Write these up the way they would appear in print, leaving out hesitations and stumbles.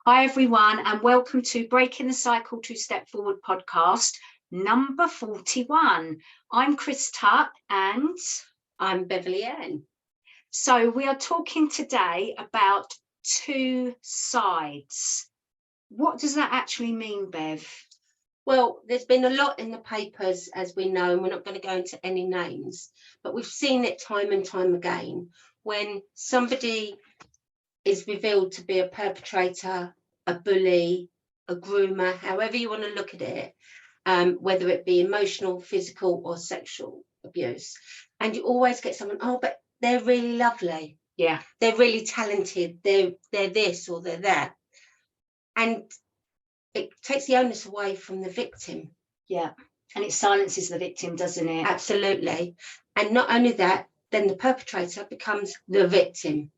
Hi everyone, and welcome to Breaking the Cycle to Step Forward podcast number 41. I'm Chris Tuck and I'm Beverley Ann. So we are talking today about two sides. What does that actually mean, Bev? Well, there's been a lot in the papers, as we know, and we're not going to go into any names, but we've seen it time and time again when somebody is revealed to be a perpetrator, a bully, a groomer, however you want to look at it, whether it be emotional, physical or sexual abuse. And you always get someone, oh, but they're really lovely. Yeah. They're really talented. They're this or they're that. And it takes the onus away from the victim. Yeah. And it silences the victim, doesn't it? Absolutely. And not only that, then the perpetrator becomes the victim.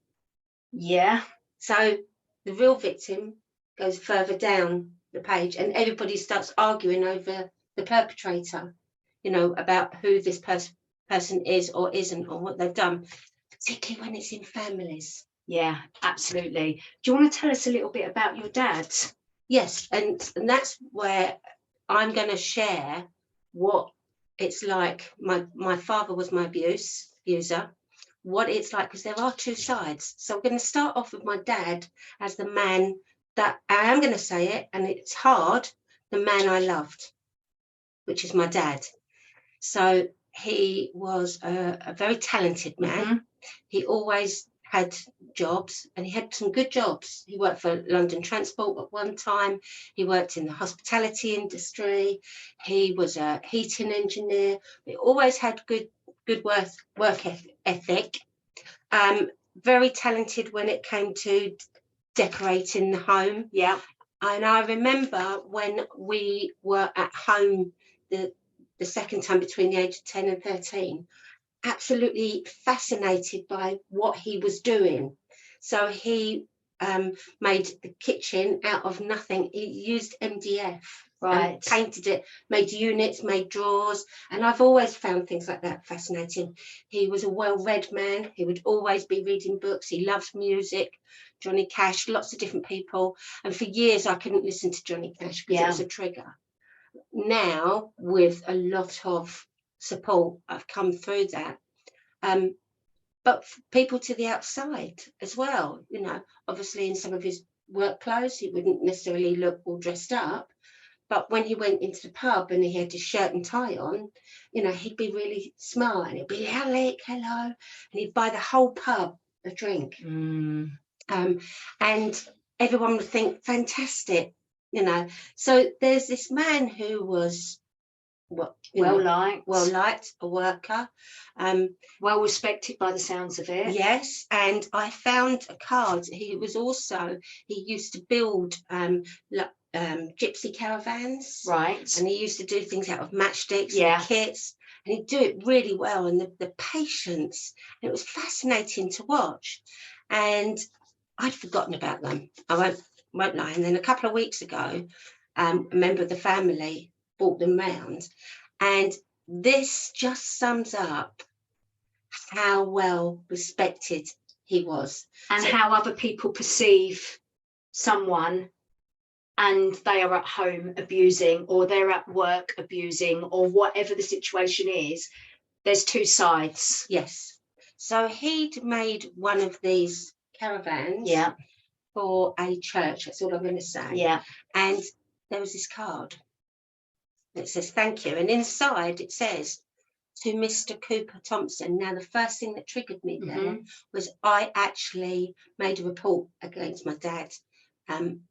Yeah. So the real victim goes further down the page and everybody starts arguing over the perpetrator, you know, about who this person is or isn't or what they've done, particularly when it's in families. Yeah, absolutely. Do you want to tell us a little bit about your dad? Yes, and that's where I'm going to share what it's like. My father was my abuser, what it's like, because there are two sides. So I'm going to start off with my dad as the man that, I am going to say it, and it's hard, the man I loved, which is my dad. So he was a very talented man. Mm-hmm. He always had jobs, and he had some good jobs. He worked for London Transport at one time. He worked in the hospitality industry. He was a heating engineer. He always had good work ethic. Very talented when it came to decorating the home. Yeah. And I remember when we were at home the second time between the age of 10 and 13, absolutely fascinated by what he was doing. So he made the kitchen out of nothing. He used MDF, right, painted it, made units, made drawers, and I've always found things like that fascinating. He was a well-read man. He would always be reading books. He loved music, Johnny Cash, lots of different people, and for years I couldn't listen to Johnny Cash because it was a trigger. Now, with a lot of support, I've come through that. But people to the outside as well, you know, obviously in some of his work clothes, he wouldn't necessarily look all dressed up. But when he went into the pub and he had his shirt and tie on, you know, he'd be really smart and he'd be, Alec, hello. And he'd buy the whole pub a drink. And everyone would think, fantastic, you know. So there's this man who was well liked, a worker, well respected by the sounds of it. Yes, and I found a card. He used to build gypsy caravans, right? And he used to do things out of matchsticks and kits, and he'd do it really well. And the patience, it was fascinating to watch. And I'd forgotten about them. I won't lie. And then a couple of weeks ago, a member of the family brought them round, and this just sums up how well respected he was and how other people perceive someone, and they are at home abusing or they're at work abusing or whatever the situation is. There's two sides. Yes. So he'd made one of these caravans for a church. That's all I'm going to say. Yeah. And there was this card. It says, thank you. And inside it says, to Mr. Cooper Thompson. Now, the first thing that triggered me there was I actually made a report against my dad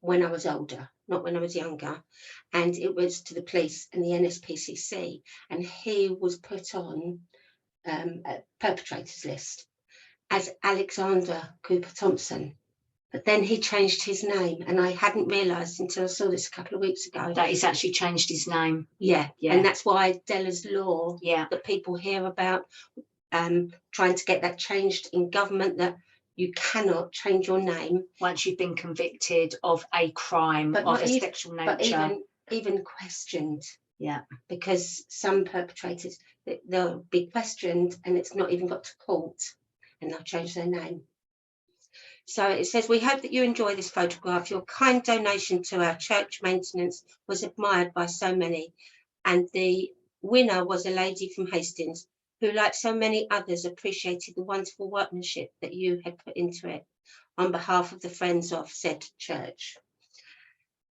when I was older, not when I was younger. And it was to the police and the NSPCC. And he was put on a perpetrators list as Alexander Cooper Thompson. But then he changed his name, and I hadn't realised until I saw this a couple of weeks ago that he's actually changed his name. Yeah. And that's why Della's law that people hear about, trying to get that changed in government, that you cannot change your name once you've been convicted of a crime of a sexual nature, but even questioned. Yeah, because some perpetrators, they'll be questioned and it's not even got to court, and they'll change their name. So it says, we hope that you enjoy this photograph. Your kind donation to our church maintenance was admired by so many. And the winner was a lady from Hastings who, like so many others, appreciated the wonderful workmanship that you had put into it on behalf of the friends of said church.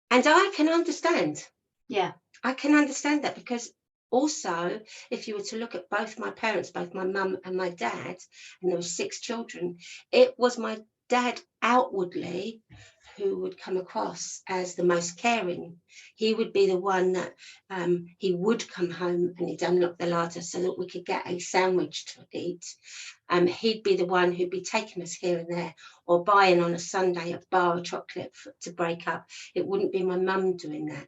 And I can understand. Yeah. I can understand that, because also, if you were to look at both my parents, both my mum and my dad, and there were 6 children, it was my dad outwardly who would come across as the most caring. He would be the one that he would come home and he'd unlock the larder so that we could get a sandwich to eat. He'd be the one who'd be taking us here and there, or buying on a Sunday a bar of chocolate to break up. It wouldn't be my mum doing that.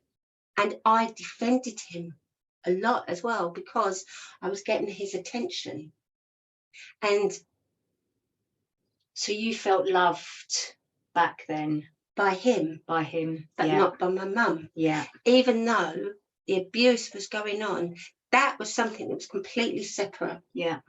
And I defended him a lot as well, because I was getting his attention. And so you felt loved back then by him, but yeah. not by my mum. Yeah. Even though the abuse was going on, that was something that was completely separate. Yeah.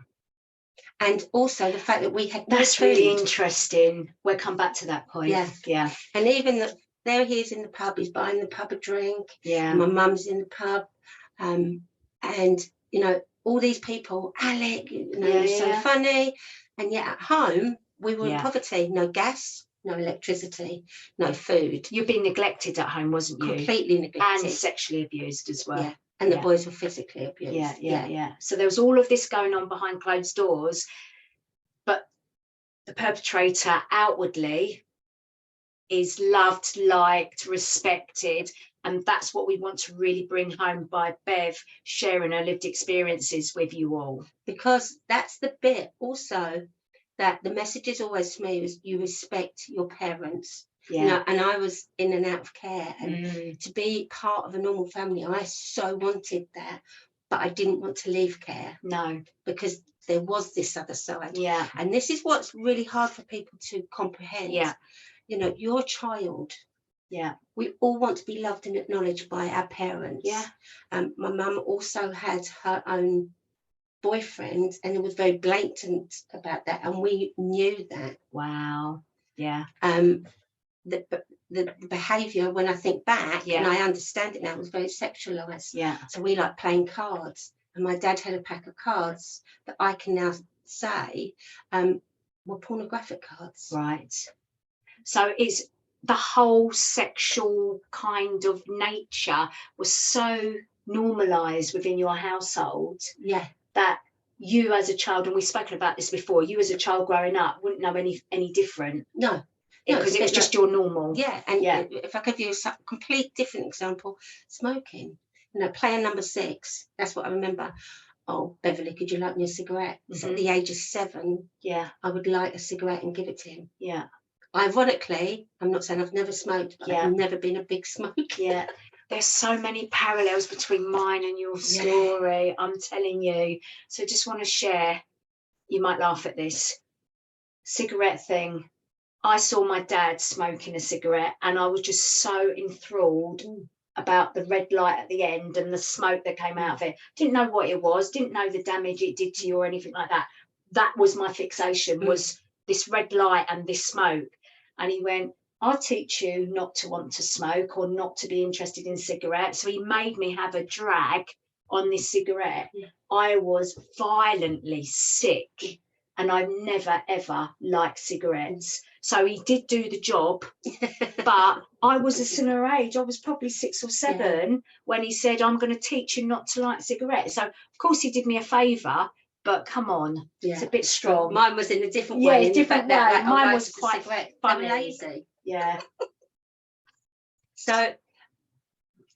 And also the fact that we had that's really interesting. We'll come back to that point. Yeah. Yeah. And even that, there he is in the pub, he's buying the pub a drink. Yeah. And my mum's in the pub. And you know, all these people, Alec, you know, you're so funny. And yet at home we were in poverty, no gas, no electricity, no food. You've been neglected at home, wasn't you? Completely neglected. And sexually abused as well. Yeah. And the boys were physically abused. Yeah. So there was all of this going on behind closed doors, but the perpetrator outwardly is loved, liked, respected. And that's what we want to really bring home by Bev sharing her lived experiences with you all. Because that's the bit also that the message is always to me is you respect your parents. Yeah. You know, and I was in and out of care, and to be part of a normal family, I so wanted that, but I didn't want to leave care. No. Because there was this other side. Yeah. And this is what's really hard for people to comprehend. Yeah. You know, your child. Yeah. We all want to be loved and acknowledged by our parents. Yeah. My mum also had her own boyfriend, and it was very blatant about that, and we knew that. Wow. Yeah. The behaviour, when I think back, and I understand it now, was very sexualised. Yeah. So we like playing cards, and my dad had a pack of cards that I can now say were pornographic cards. Right. So it's the whole sexual kind of nature was so normalised within your household. Yeah. That you as a child, and we've spoken about this before, you as a child growing up wouldn't know any different. No. Because it was just your normal. Yeah. And if I give you a complete different example, smoking. You know, player number 6, that's what I remember. Oh, Beverley, could you light me a cigarette? So at the age of 7, I would light a cigarette and give it to him. Yeah. Ironically, I'm not saying I've never smoked, but I've never been a big smoker. Yeah. There's so many parallels between mine and your story, I'm telling you. So just want to share, you might laugh at this, cigarette thing. I saw my dad smoking a cigarette and I was just so enthralled about the red light at the end and the smoke that came out of it. Didn't know what it was, didn't know the damage it did to you or anything like that. That was my fixation, was this red light and this smoke. And he went, I'll teach you not to want to smoke or not to be interested in cigarettes. So he made me have a drag on this cigarette. I was violently sick and I've never, ever liked cigarettes. So he did do the job, but I was a similar age. I was probably 6 or 7 when he said, I'm going to teach you not to like cigarettes. So, of course, he did me a favour, but come on, it's a bit strong. Mine was in a different way. Yeah, different way. Mine was quite funny. Lazy. Yeah. So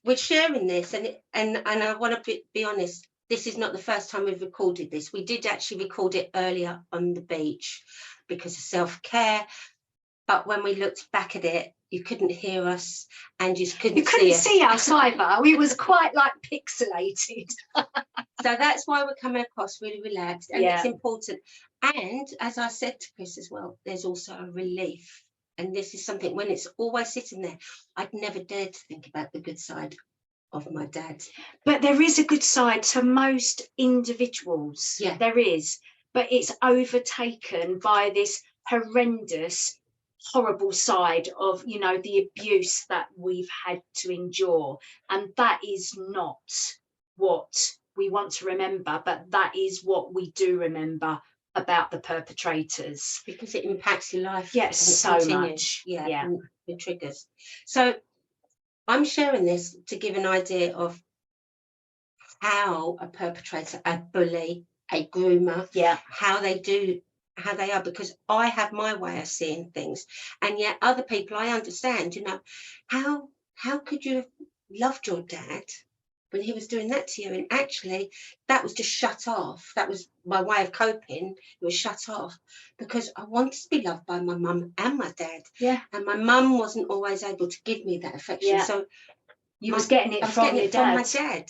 we're sharing this, and I want to be honest, this is not the first time we've recorded this. We did actually record it earlier on the beach because of self-care. But when we looked back at it, you couldn't hear us and you couldn't see us either. We was quite like pixelated. So that's why we're coming across really relaxed, and it's important. And as I said to Chris as well, there's also a relief. And this is something, when it's always sitting there, I'd never dared to think about the good side of my dad. But there is a good side to most individuals. Yeah. There is. But it's overtaken by this horrendous horrible side of, you know, the abuse that we've had to endure. And that is not what we want to remember, but that is what we do remember about the perpetrators. Because it impacts your life. Yes, so much. Yeah. And it triggers. So I'm sharing this to give an idea of how a perpetrator, a bully, a groomer, how they are, because I have my way of seeing things, and yet other people, I understand, you know, how could you have loved your dad when he was doing that to you? And actually that was just shut off. That was my way of coping. It was shut off because I wanted to be loved by my mum and my dad. And my mum wasn't always able to give me that affection. So I was getting it from my dad.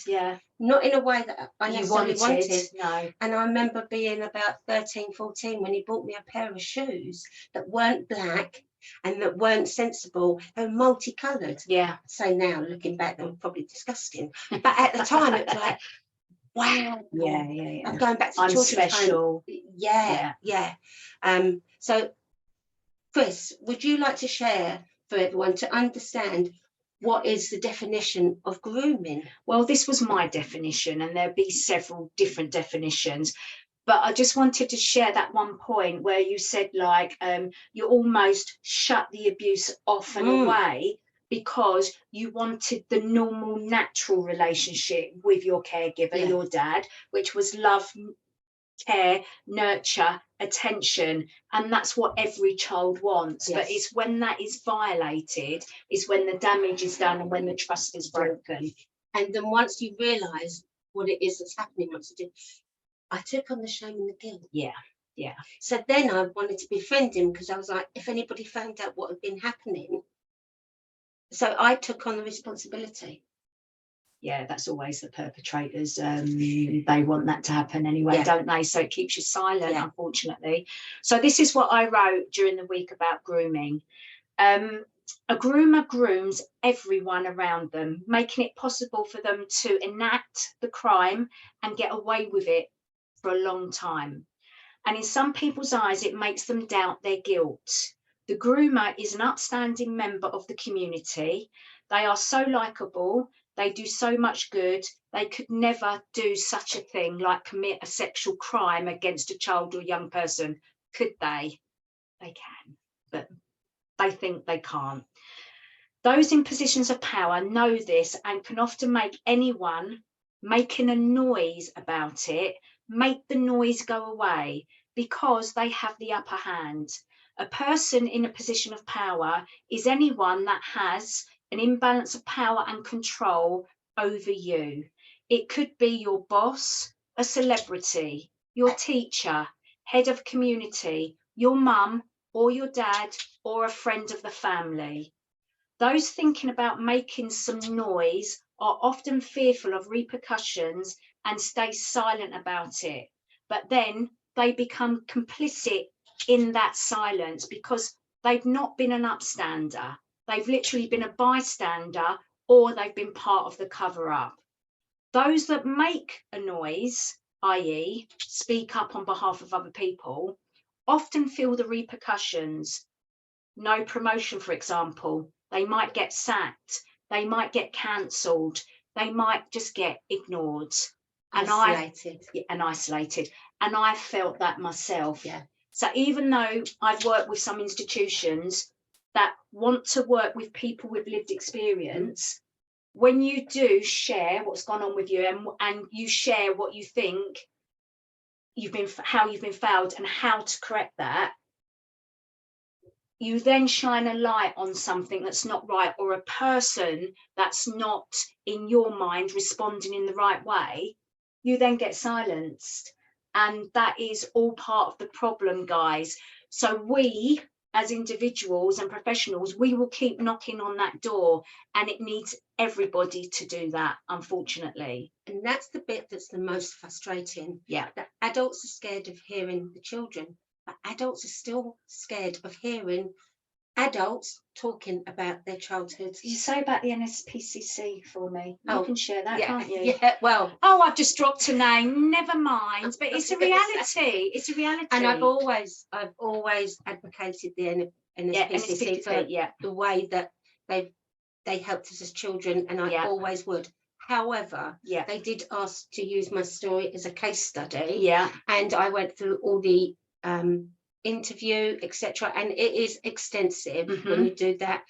Not in a way that I necessarily wanted. No. And I remember being about 13, 14 when he bought me a pair of shoes that weren't black and that weren't sensible. They were multicoloured. So now, looking back, they were probably disgusting. But at the time, it was like, wow. I'm going back to I'm special. So, Chris, would you like to share for everyone to understand what is the definition of grooming? Well, this was my definition, and there'll be several different definitions. But I just wanted to share that one point where you said, like, you almost shut the abuse off and away because you wanted the normal, natural relationship with your caregiver, your dad, which was love, care, nurture, attention, and that's what every child wants. But it's when that is violated is when the damage is done and when the trust is broken. And then once you realise what it is that's happening, I took on the shame and the guilt. So then I wanted to befriend him because I was like, if anybody found out what had been happening, so I took on the responsibility. That's always the perpetrators. They want that to happen anyway, don't they? So it keeps you silent, unfortunately. So this is what I wrote during the week about grooming. A groomer grooms everyone around them, making it possible for them to enact the crime and get away with it for a long time. And in some people's eyes, it makes them doubt their guilt. The groomer is an upstanding member of the community. They are so likable. They do so much good. They could never do such a thing like commit a sexual crime against a child or young person. Could they? They can, but they think they can't. Those in positions of power know this and can often make anyone making a noise about it make the noise go away because they have the upper hand. A person in a position of power is anyone that has an imbalance of power and control over you. It could be your boss, a celebrity, your teacher, head of community, your mum or your dad or a friend of the family. Those thinking about making some noise are often fearful of repercussions and stay silent about it. But then they become complicit in that silence because they've not been an upstander. They've literally been a bystander or they've been part of the cover-up. Those that make a noise, i.e. speak up on behalf of other people, often feel the repercussions. No promotion, for example. They might get sacked. They might get cancelled. They might just get ignored. Isolated. And isolated. And I felt that myself. So even though I've worked with some institutions that want to work with people with lived experience, when you do share what's gone on with you and you share what you think how you've been failed and how to correct that, you then shine a light on something that's not right or a person that's not in your mind responding in the right way, you then get silenced. And that is all part of the problem, guys. So we, as individuals and professionals, we will keep knocking on that door, and it needs everybody to do that, unfortunately. And that's the bit that's the most frustrating. That adults are scared of hearing the children, but adults are still scared of hearing adults talking about their childhoods. You say about the NSPCC for me. You can share that, can't you? Well. Oh, I've just dropped a name. Never mind. But it's a reality. It's a reality. And I've always advocated the NSPCC for the way that they helped us as children, and I always would. However, they did ask to use my story as a case study, and I went through all the interview, etc., and it is extensive when you do that.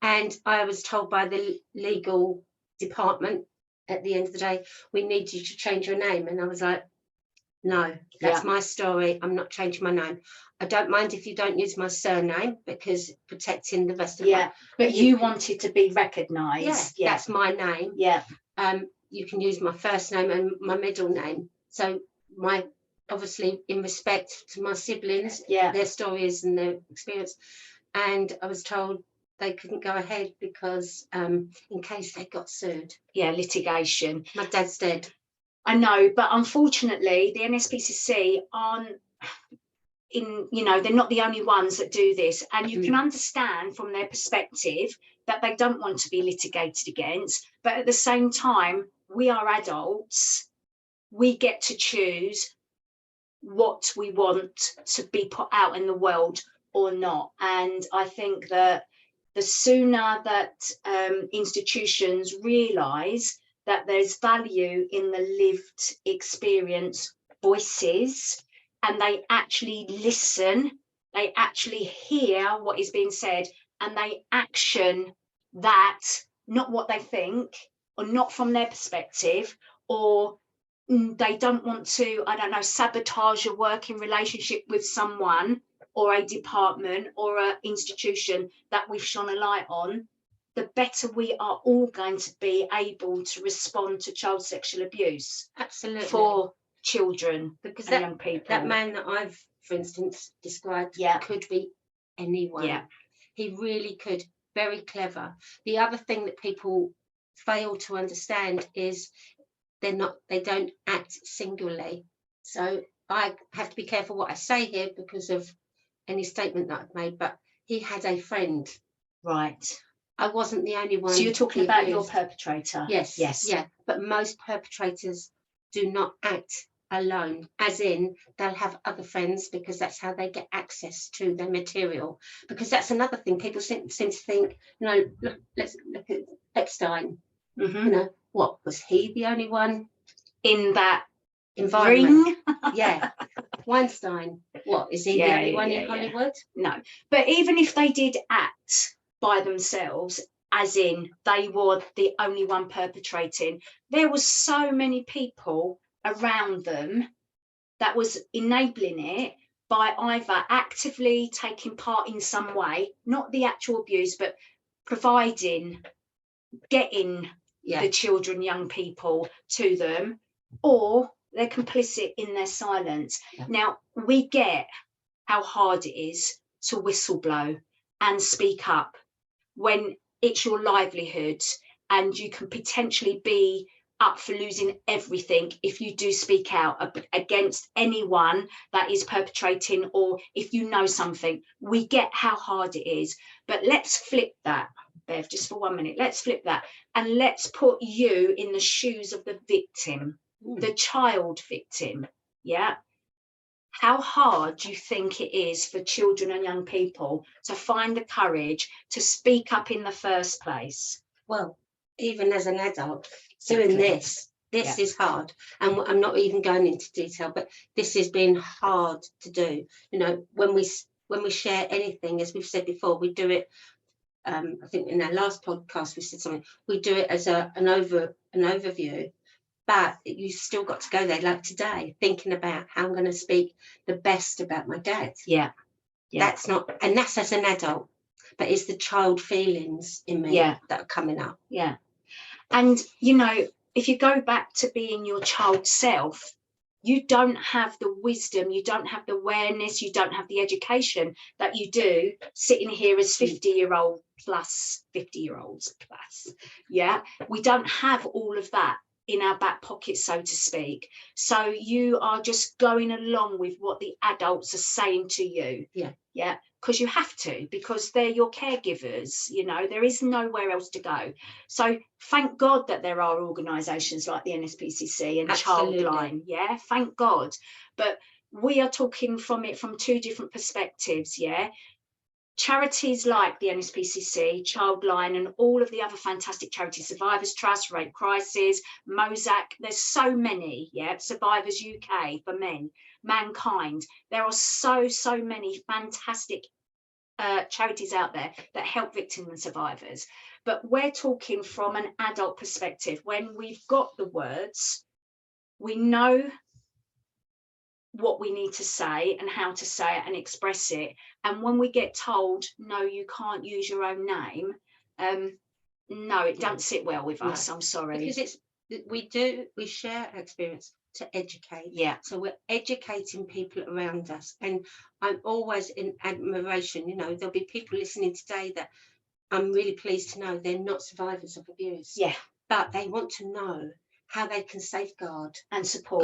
And I was told by the legal department at the end of the day, we need you to change your name. And I was like, no, that's my story. I'm not changing my name. I don't mind if you don't use my surname, because protecting the rest of my... But you wanted to be recognised. That's my name. You can use my first name and my middle name. So obviously in respect to my siblings, their stories and their experience. And I was told they couldn't go ahead because in case they got sued. Litigation. My dad's dead. I know, but unfortunately the NSPCC aren't they're not the only ones that do this, and you can understand from their perspective that they don't want to be litigated against, but at the same time, we are adults. We get to choose what we want to be put out in the world or not. And I think that the sooner that institutions realise that there's value in the lived experience voices, and they actually listen, they actually hear what is being said, and they action that, not what they think, or not from their perspective, or they don't want to, I don't know, sabotage a working relationship with someone or a department or an institution that we've shone a light on, the better we are all going to be able to respond to child sexual abuse. Absolutely. For children, because and young people. That man that I've, for instance, described could be anyone. He really could. Very clever. The other thing that people fail to understand is they don't act singularly. So I have to be careful what I say here because of any statement that I've made, but he had a friend. Right. I wasn't the only one. So you're talking about your perpetrator? Yes. Yeah. But most perpetrators do not act alone, as in they'll have other friends, because that's how they get access to their material. Because that's another thing. People seem to think, let's look at Epstein. What, was he the only one in that environment? Weinstein, what, is he the only one in Hollywood? No, but even if they did act by themselves, as in they were the only one perpetrating, there was so many people around them that was enabling it by either actively taking part in some way, not the actual abuse, but providing, getting the children, young people to them, or they're complicit in their silence. Now, we get how hard it is to whistleblow and speak up when it's your livelihood and you can potentially be up for losing everything if you do speak out against anyone that is perpetrating, or if you know something. We get how hard it is, but let's flip that, Bev, just for 1 minute. Let's flip that and let's put you in the shoes of the victim, the child victim. How hard do you think it is for children and young people to find the courage to speak up in the first place? Well, even as an adult doing this is hard, and I'm not even going into detail, but this has been hard to do. When we share anything, as we've said before, we do it. I think in our last podcast we said something. We do it as an overview, but you still got to go there. Like today, thinking about how I'm going to speak the best about my dad. That's not, and that's as an adult, but it's the child feelings in me that are coming up. And if you go back to being your child self, you don't have the wisdom, you don't have the awareness, you don't have the education that you do sitting here as 50-year-olds plus. We don't have all of that in our back pocket, so to speak. So you are just going along with what the adults are saying to you. Because you have to, because they're your caregivers. There is nowhere else to go. So thank God that there are organisations like the NSPCC and Childline. Thank God. But we are talking from it from two different perspectives. charities like the NSPCC, Childline, and all of the other fantastic charities, Survivors Trust, Rape Crisis, Mosaic, there's so many, yeah, Survivors UK for men, Mankind. There are so many fantastic charities out there that help victims and survivors. But we're talking from an adult perspective. When we've got the words, we know what we need to say and how to say it and express it. And when we get told, no, you can't use your own name, no, it doesn't sit well with us. I'm sorry. Because we share our experience to educate. Yeah. So we're educating people around us. And I'm always in admiration. You know, there'll be people listening today that I'm really pleased to know they're not survivors of abuse. Yeah. But they want to know how they can safeguard and support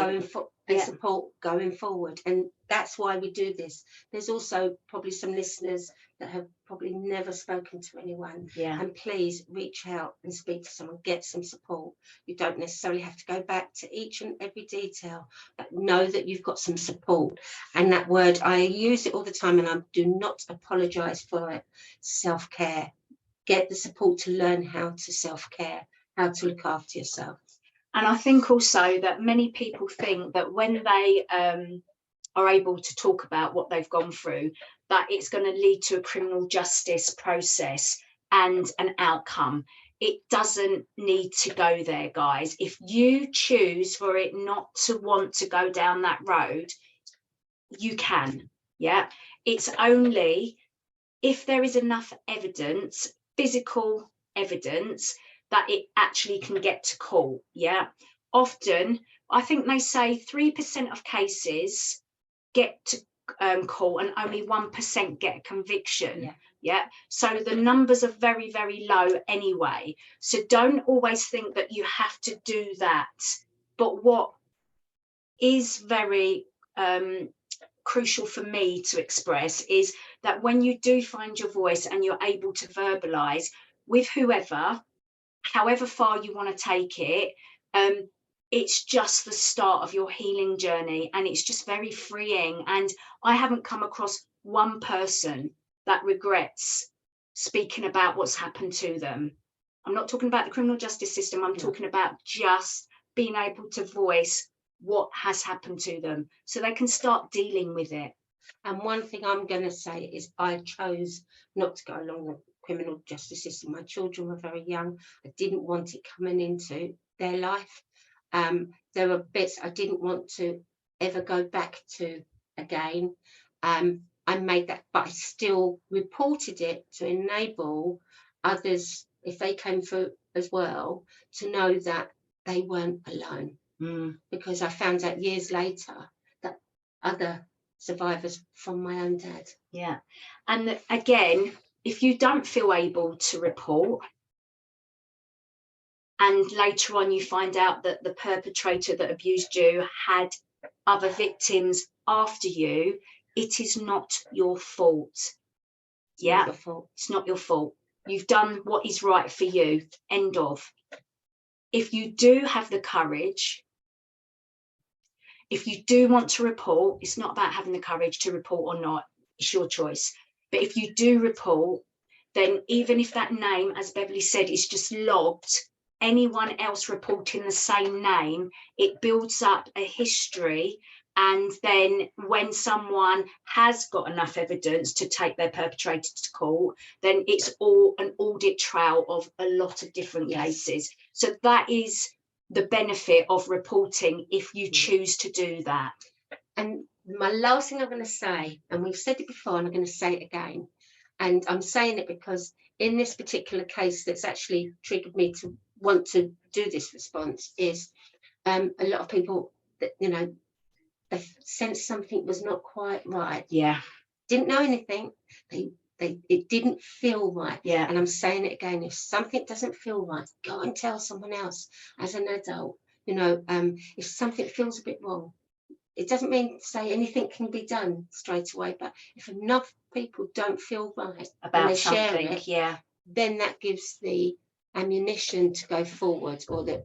going forward. And that's why we do this. There's also probably some listeners that have probably never spoken to anyone. Yeah. And please reach out and speak to someone, get some support. You don't necessarily have to go back to each and every detail, but know that you've got some support. And that word, I use it all the time and I do not apologize for it. Self-care. Get the support to learn how to self-care, how to look after yourself. And I think also that many people think that when they are able to talk about what they've gone through, that it's going to lead to a criminal justice process and an outcome. It doesn't need to go there, guys. If you choose for it not to want to go down that road, you can. Yeah. It's only if there is enough evidence, physical evidence, that it actually can get to court. Yeah. Often, I think they say 3% of cases get to court and only 1% get a conviction. Yeah. Yeah. So the numbers are very, very low anyway. So don't always think that you have to do that. But what is very crucial for me to express is that when you do find your voice and you're able to verbalize with whoever, however far you want to take it, it's just the start of your healing journey, and it's just very freeing. And I haven't come across one person that regrets speaking about what's happened to them. I'm not talking about the criminal justice system. I'm talking about just being able to voice what has happened to them so they can start dealing with it. And one thing I'm going to say is I chose not to go along the criminal justice system. My children were very young. I didn't want it coming into their life. There were bits I didn't want to ever go back to again. I made that, but I still reported it to enable others, if they came through as well, to know that they weren't alone. Because I found out years later that other survivors from my own dad. Yeah. And again, if you don't feel able to report and later on you find out that the perpetrator that abused you had other victims after you, it is not your fault. Yeah, Not your fault. It's not your fault. You've done what is right for you. End of. If you do have the courage, if you do want to report, it's not about having the courage to report or not. It's your choice. But if you do report, then even if that name, as Beverley said, is just logged, anyone else reporting the same name, it builds up a history. And then when someone has got enough evidence to take their perpetrator to court, then it's all an audit trail of a lot of different cases. So that is the benefit of reporting if you choose to do that. And my last thing I'm going to say, and we've said it before and I'm going to say it again, and I'm saying it because in this particular case that's actually triggered me to want to do this response is a lot of people that, you know, they sensed something was not quite right. Yeah. Didn't know anything. It didn't feel right. Yeah. And I'm saying it again, if something doesn't feel right, go and tell someone else as an adult. You know, if something feels a bit wrong, it doesn't mean to say anything can be done straight away, but if enough people don't feel right about something, it, yeah, then that gives the ammunition to go forward, or the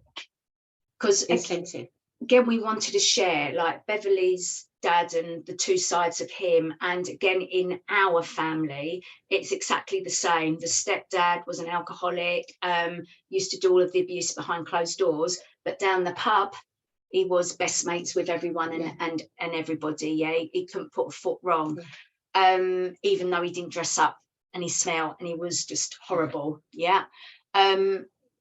because incentive. Again, we wanted to share, like Beverley's stepdad and the two sides of him. And again, in our family, it's exactly the same. The stepdad was an alcoholic, used to do all of the abuse behind closed doors, but down the pub, he was best mates with everyone and everybody. Yeah, he couldn't put a foot wrong, even though he didn't dress up and he smelled and he was just horrible. Yeah.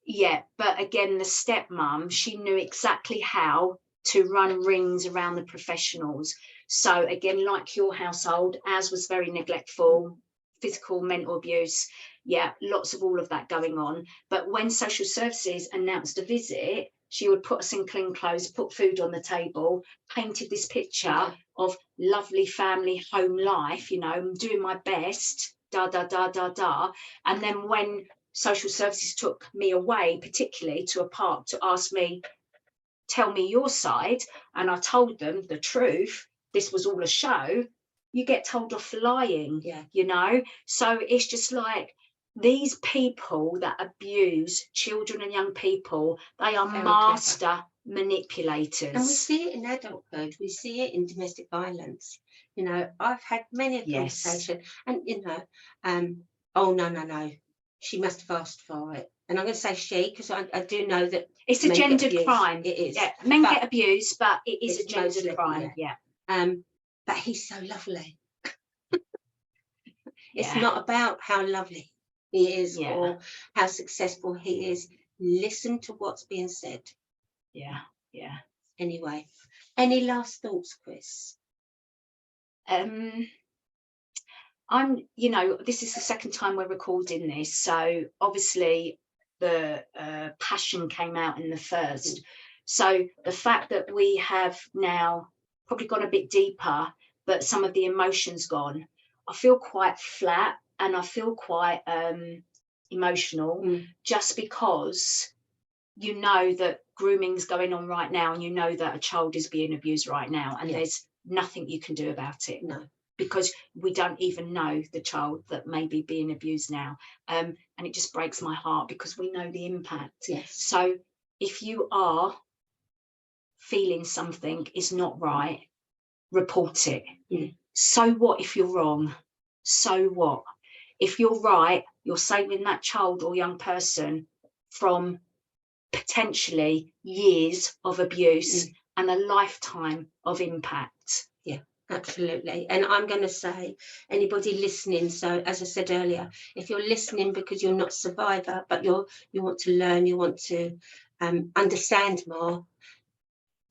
Yeah, but again, the stepmom, she knew exactly how to run rings around the professionals. So again, like your household, ours was very neglectful, physical, mental abuse. Yeah, lots of all of that going on. But when social services announced a visit, she would put us in clean clothes, put food on the table, painted this picture of lovely family home life, you know, I'm doing my best, da, da, da, da, da. And then when social services took me away, particularly to a park, to ask me, tell me your side, and I told them the truth, this was all a show, you get told off for lying, you know? So it's just like, these people that abuse children and young people, they are Very master clever manipulators. And we see it in adulthood, we see it in domestic violence. You know, I've had many a conversation, and you know, oh no, she must have asked for it. And I'm going to say she, because I do know that it's a gendered crime. It is. Yeah, men get abused, but it is a gendered mostly, crime. Yeah. But he's so lovely. It's not about how lovely he is or how successful he is. Listen to what's being said. Yeah. Anyway, any last thoughts, Chris? You know, this is the second time we're recording this, so obviously the passion came out in the first. So the fact that we have now probably gone a bit deeper, but some of the emotions gone, I feel quite flat and I feel quite emotional, just because you know that grooming's going on right now, and you know that a child is being abused right now, and there's nothing you can do about it. No. Because we don't even know the child that may be being abused now. And it just breaks my heart because we know the impact. Yes. So if you are feeling something is not right, report it. So what if you're wrong? So what? If you're right, you're saving that child or young person from potentially years of abuse and a lifetime of impact. Absolutely. And I'm going to say, anybody listening, so as I said earlier, if you're listening because you're not a survivor, but you want to learn, you want to understand more,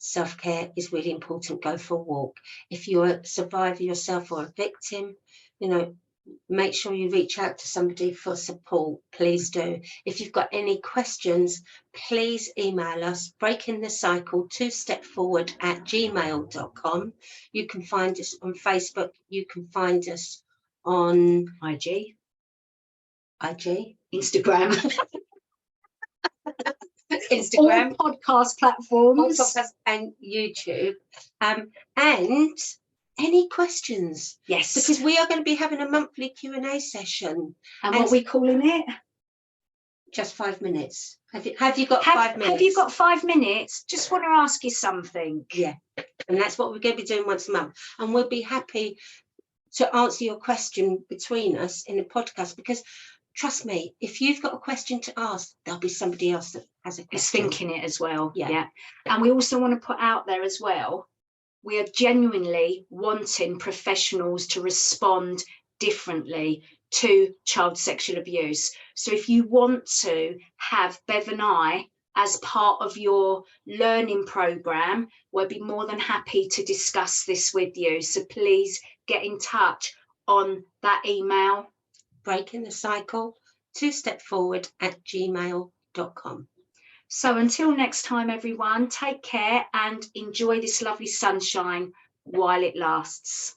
self-care is really important. Go for a walk. If you're a survivor yourself or a victim, you know, make sure you reach out to somebody for support. Please do. If you've got any questions, please email us, BreakingTheCycleToStepForward@gmail.com. You can find us on Facebook. You can find us on IG, Instagram. All podcast platforms, and YouTube. And any questions? Yes, because we are going to be having a monthly Q&A session. And what are we calling it? Just 5 minutes. Have you got 5 minutes? Have you got 5 minutes? Just want to ask you something. Yeah, and that's what we're going to be doing once a month, and we'll be happy to answer your question between us in a podcast, because trust me, if you've got a question to ask, there'll be somebody else that has a question. Is thinking it as well. Yeah. And we also want to put out there as well, we are genuinely wanting professionals to respond differently to child sexual abuse. So if you want to have Bev and I as part of your learning program, we'll be more than happy to discuss this with you. So please get in touch on that email, BreakingTheCycleToStepForward@gmail.com. So until next time, everyone, take care and enjoy this lovely sunshine while it lasts.